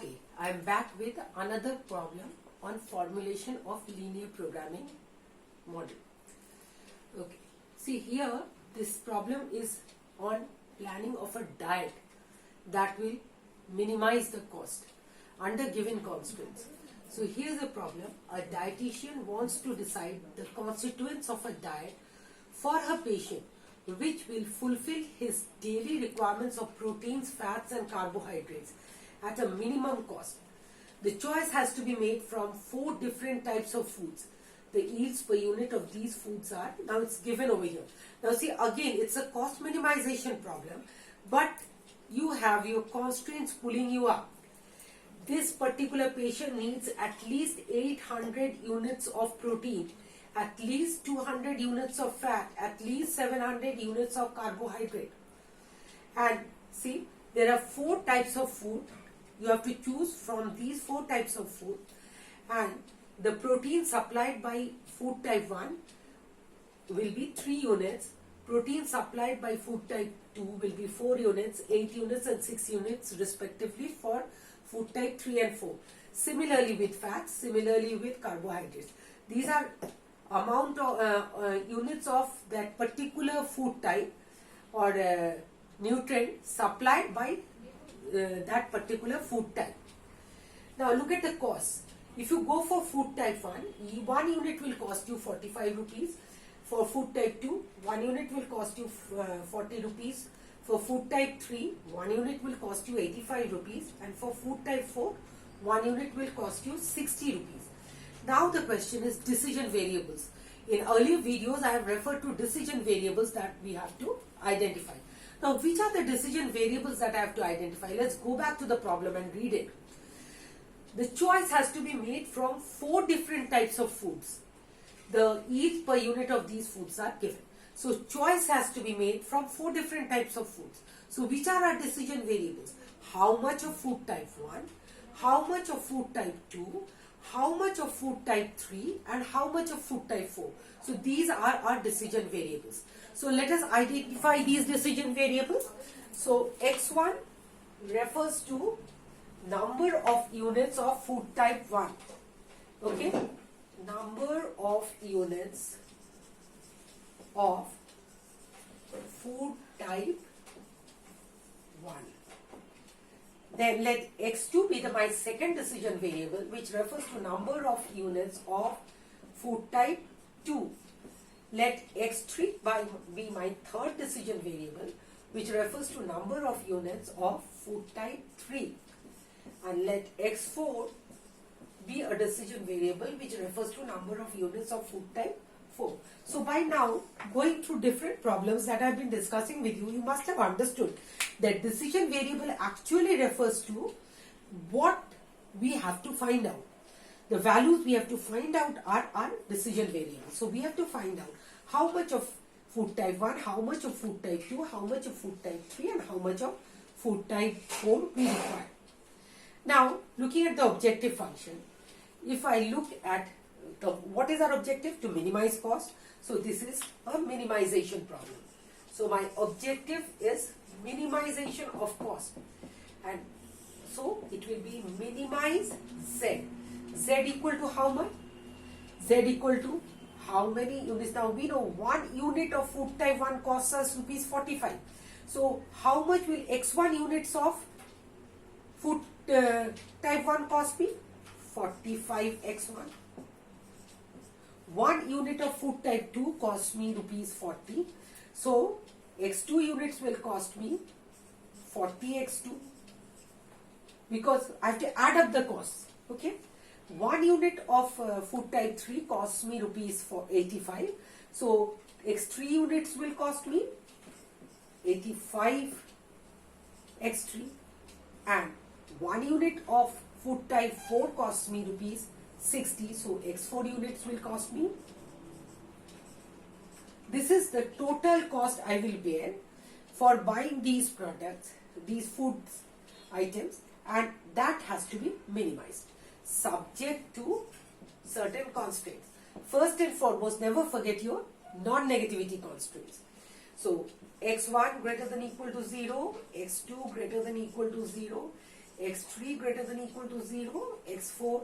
Okay, I am back with another problem on formulation of linear programming model. Okay, see here this problem is on planning of a diet that will minimize the cost under given constraints. So here's the problem. A dietitian wants to decide the constituents of a diet for her patient which will fulfill his daily requirements of proteins, fats and carbohydrates at a minimum cost. The choice has to be made from 4 different types of foods. The yields per unit of these foods are, now it's given over here. Now see, again it's a cost minimization problem, but you have your constraints pulling you up. This particular patient needs at least 800 units of protein, at least 200 units of fat, at least 700 units of carbohydrate. And see, there are 4 types of food. You have to choose from these 4 types of food, and the protein supplied by food type 1 will be 3 units. Protein supplied by food type 2 will be 4 units, 8 units and 6 units respectively for food type 3 and 4. Similarly with fats, similarly with carbohydrates. These are amount of units of that particular food type or nutrient supplied by that particular food type. Now look at the cost. If you go for food type 1 unit will cost you 45 rupees. For food type 2, 1 unit will cost you 40 rupees. For food type 3, 1 unit will cost you 85 rupees. And for food type 4, 1 unit will cost you 60 rupees. Now the question is decision variables. In earlier videos, I have referred to decision variables that we have to identify. Now, which are the decision variables that I have to identify? Let's go back to the problem and read it. The choice has to be made from 4 different types of foods. The yield per unit of these foods are given. So, choice has to be made from 4 different types of foods. So, which are our decision variables? How much of food type 1, how much of food type 2, how much of food type 3 and how much of food type 4. So, these are our decision variables. So, let us identify these decision variables. So, X1 refers to number of units of food type 1. Okay? Number of units of food type 1. Then let X2 be my second decision variable, which refers to number of units of food type 2. Let X3 be my third decision variable, which refers to number of units of food type 3. And let X4 be a decision variable which refers to number of units of food type 4. So by now, going through different problems that I have been discussing with you, you must have understood that decision variable actually refers to what we have to find out. The values we have to find out are our decision variables. So we have to find out how much of food type 1, how much of food type 2, how much of food type 3 and how much of food type 4 we require. Now, looking at the objective function, if I look at what is our objective? To minimize cost. So, this is a minimization problem. So, my objective is minimization of cost. And so, it will be minimize Z. Z equal to how much? Z equal to how many units? Now, we know 1 unit of food type 1 costs us rupees 45. So, how much will X1 units of food type 1 cost me? 45 X1. 1 unit of food type 2 costs me rupees 40. So, X2 units will cost me 40 X2 because I have to add up the costs. Okay. 1 unit of food type 3 costs me rupees 85. So, X3 units will cost me 85 X3 and 1 unit of food type 4 costs me rupees 60. So, X4 units will cost me. This is the total cost I will bear for buying these products, these food items, and that has to be minimized subject to certain constraints. First and foremost, never forget your non-negativity constraints. So, X1 greater than equal to 0, X2 greater than equal to 0, x3 greater than equal to 0, x4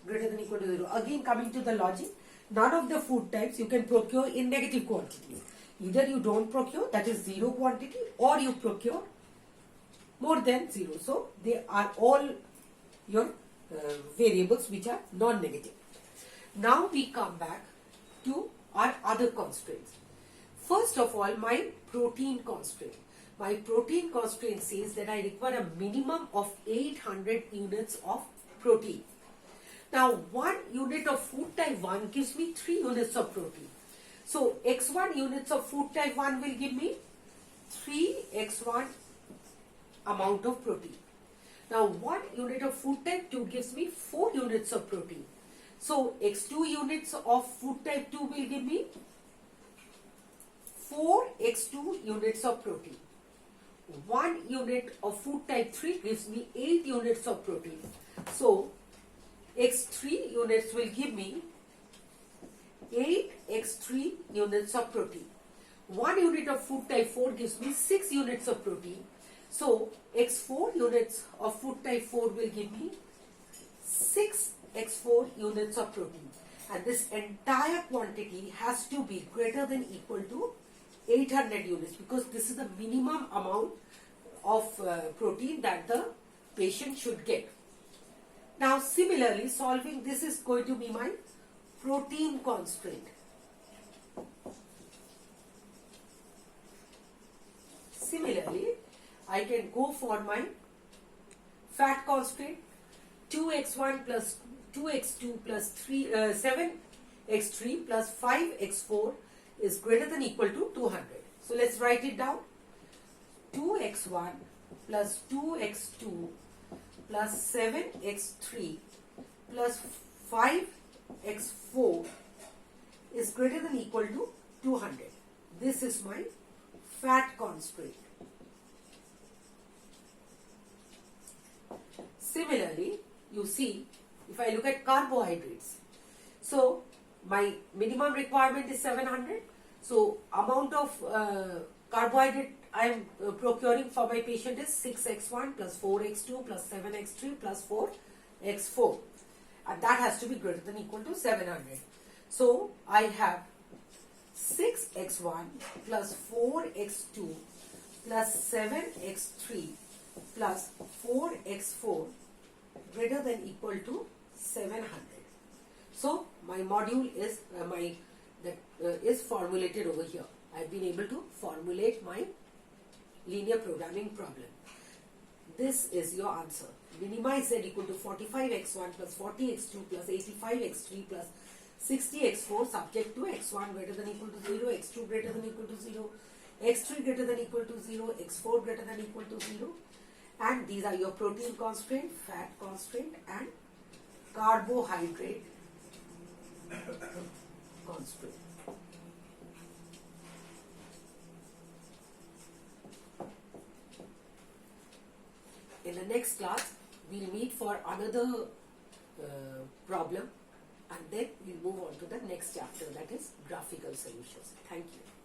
greater than equal to 0. Again coming to the logic, none of the food types you can procure in negative quantity. Either you don't procure, that is 0 quantity, or you procure more than 0. So they are all your variables which are non-negative. Now we come back to our other constraints. First of all, my protein constraint. My protein constraint says that I require a minimum of 800 units of protein. Now 1 unit of food type 1 gives me 3 units of protein. So x1 units of food type 1 will give me 3x1 amount of protein. Now 1 unit of food type 2 gives me 4 units of protein. So x2 units of food type 2 will give me 4x2 units of protein. 1 unit of food type 3 gives me 8 units of protein. So x3 units will give me 8x3 units of protein. 1 unit of food type 4 gives me 6 units of protein. So x4 units of food type 4 will give me 6x4 units of protein. And this entire quantity has to be greater than equal to 800 units, because this is the minimum amount of protein that the patient should get. Now similarly, solving this is going to be my protein constraint. Similarly, I can go for my fat constraint. 2x1 plus 2x2 plus 7x3 plus 5x4 is greater than equal to 200. So let's write it down. 2x1 plus 2x2 plus 7x3 plus 5x4 is greater than equal to 200. This is my fat constraint. Similarly, you see, if I look at carbohydrates, so my minimum requirement is 700. So amount of carbohydrate I am procuring for my patient is 6x1 plus 4x2 plus 7x3 plus 4x4, and that has to be greater than equal to 700. So I have 6x1 plus 4x2 plus 7x3 plus 4x4 greater than equal to 700. So my module is is formulated over here. I've been able to formulate my linear programming problem. This is your answer. Minimize z equal to 45x1 plus 40x2 plus 85x3 plus 60x4 subject to x1 greater than equal to 0, x2 greater than equal to 0, x3 greater than equal to 0, x4 greater than equal to 0. And these are your protein constraint, fat constraint and carbohydrate constraint. In the next class, we'll meet for another problem, and then we'll move on to the next chapter, that is graphical solutions. Thank you.